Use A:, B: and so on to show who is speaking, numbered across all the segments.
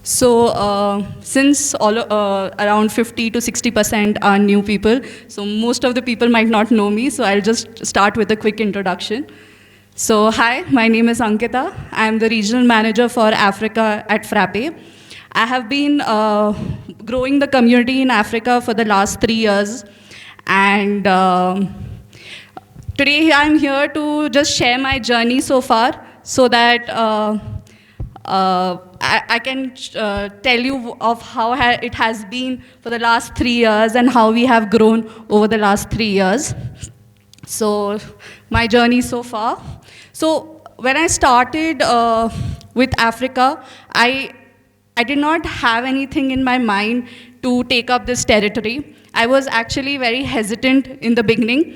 A: Since around 50 to 60% are new people, so most of the people might not know me, so I'll just start with a quick introduction. So hi, my name is Ankita. I'm the regional manager for Africa at Frappe. I have been growing the community in Africa for the last 3 years, and today I'm here to just share my journey so far so that I can tell you of how it has been for the last 3 years and how we have grown over the last 3 years. So my journey so far. So when I started with Africa, I did not have anything in my mind to take up this territory. I was actually very hesitant in the beginning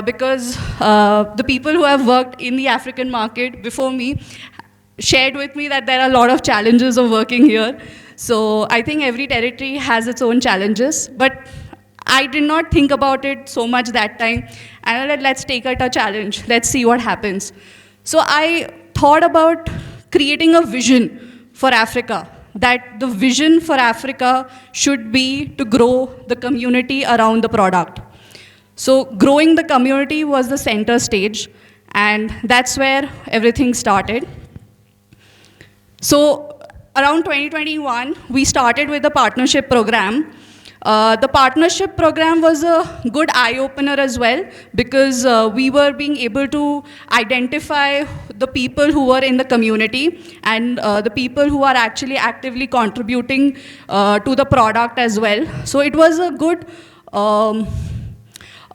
A: because the people who have worked in the African market before me shared with me that there are a lot of challenges of working here. So I think every territory has its own challenges, but I did not think about it so much that time. And I said, let's take it a challenge. Let's see what happens. So I thought about creating a vision for Africa, that the vision for Africa should be to grow the community around the product. So growing the community was the center stage, and that's where everything started. So around 2021, we started with the partnership program. The partnership program was a good eye-opener as well because we were being able to identify the people who were in the community and the people who are actually actively contributing to the product as well. So it was a good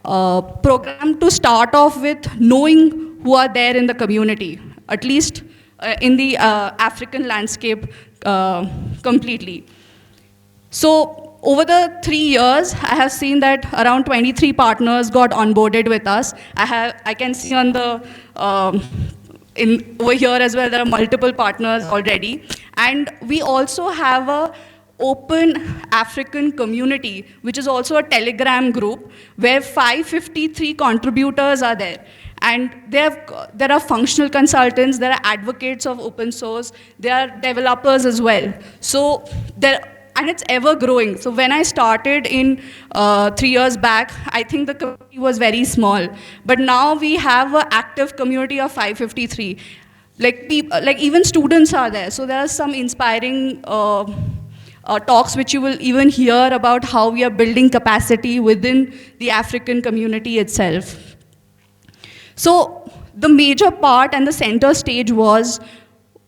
A: program to start off with, knowing who are there in the community, at least in the African landscape completely. So over the 3 years, I have seen that around 23 partners got onboarded with us. I can see on the over here as well, there are multiple partners already. And we also have a open African community, which is also a Telegram group, where 553 contributors are there. And there are functional consultants, there are advocates of open source, there are developers as well. So and it's ever growing. So when I started in 3 years back, I think the community was very small. But now we have an active community of 553. Like even students are there. So there are some inspiring talks which you will even hear about how we are building capacity within the African community itself. So the major part and the center stage was,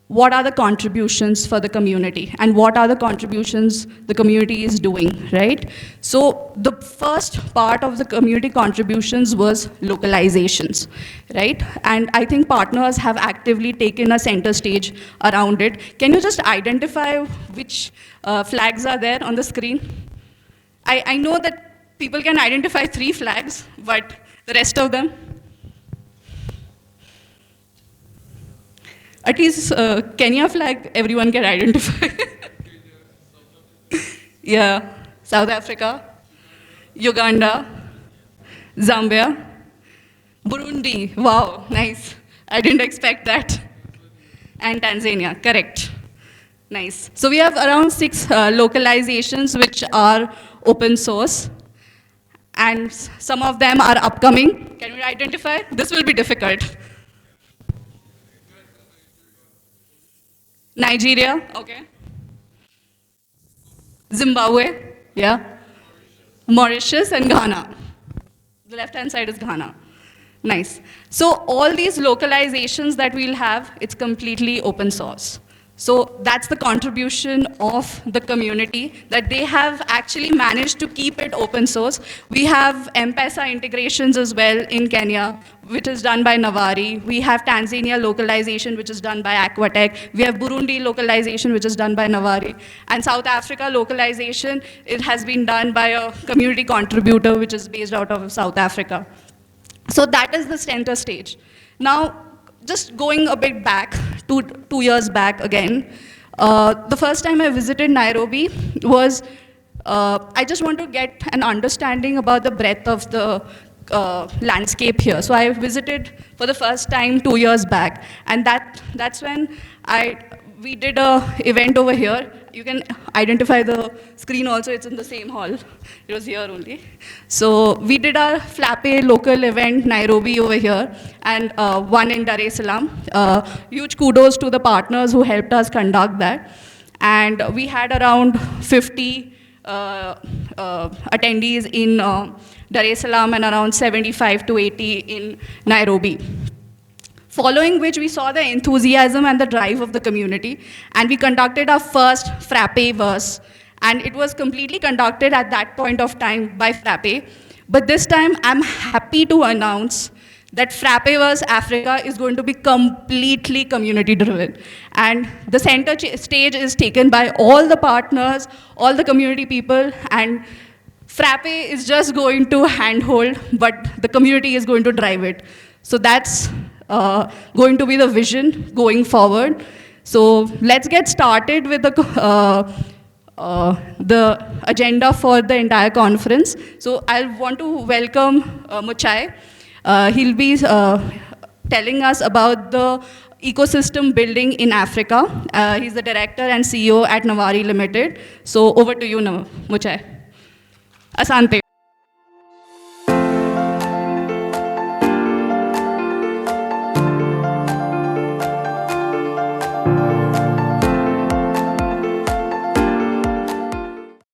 A: what are the contributions for the community and what are the contributions the community is doing, right? So the first part of the community contributions was localizations, right? And I think partners have actively taken a center stage around it. Can you just identify which flags are there on the screen? I know that people can identify 3 flags, but the rest of them? At least Kenya flag, everyone can identify. Yeah, South Africa, Uganda, Zambia, Burundi, wow, nice. I didn't expect that. And Tanzania, correct. Nice. So we have around 6 localizations which are open source. And some of them are upcoming. Can we identify? This will be difficult. Nigeria, okay. Zimbabwe, yeah. Mauritius and Ghana. The left-hand side is Ghana. Nice. So all these localizations that we'll have, it's completely open source. So that's the contribution of the community, that they have actually managed to keep it open source. We have M-Pesa integrations as well in Kenya, which is done by Navari. We have Tanzania localization, which is done by Aquatech. We have Burundi localization, which is done by Navari. And South Africa localization, it has been done by a community contributor, which is based out of South Africa. So that is the center stage. Now, just going a bit back, 2 years back again, the first time I visited Nairobi was, I just want to get an understanding about the breadth of the landscape here. So I visited for the first time 2 years back, and that's when we did a event over here. You can identify the screen also, it's in the same hall. It was here only. So we did our FLAPE local event, Nairobi over here, and one in Dar es Salaam. Huge kudos to the partners who helped us conduct that. And we had around 50 attendees in Dar es Salaam and around 75 to 80 in Nairobi. Following which, we saw the enthusiasm and the drive of the community, and we conducted our first Frappe-verse, and it was completely conducted at that point of time by Frappe. But this time, I'm happy to announce that Frappeverse Africa is going to be completely community-driven. And the center stage is taken by all the partners, all the community people, and Frappe is just going to handhold, but the community is going to drive it. So that's going to be the vision going forward. So let's get started with the agenda for the entire conference. So I want to welcome Muchai. He'll be telling us about the ecosystem building in Africa. He's the director and CEO at Navari Limited. So over to you now, Muchai. Asante.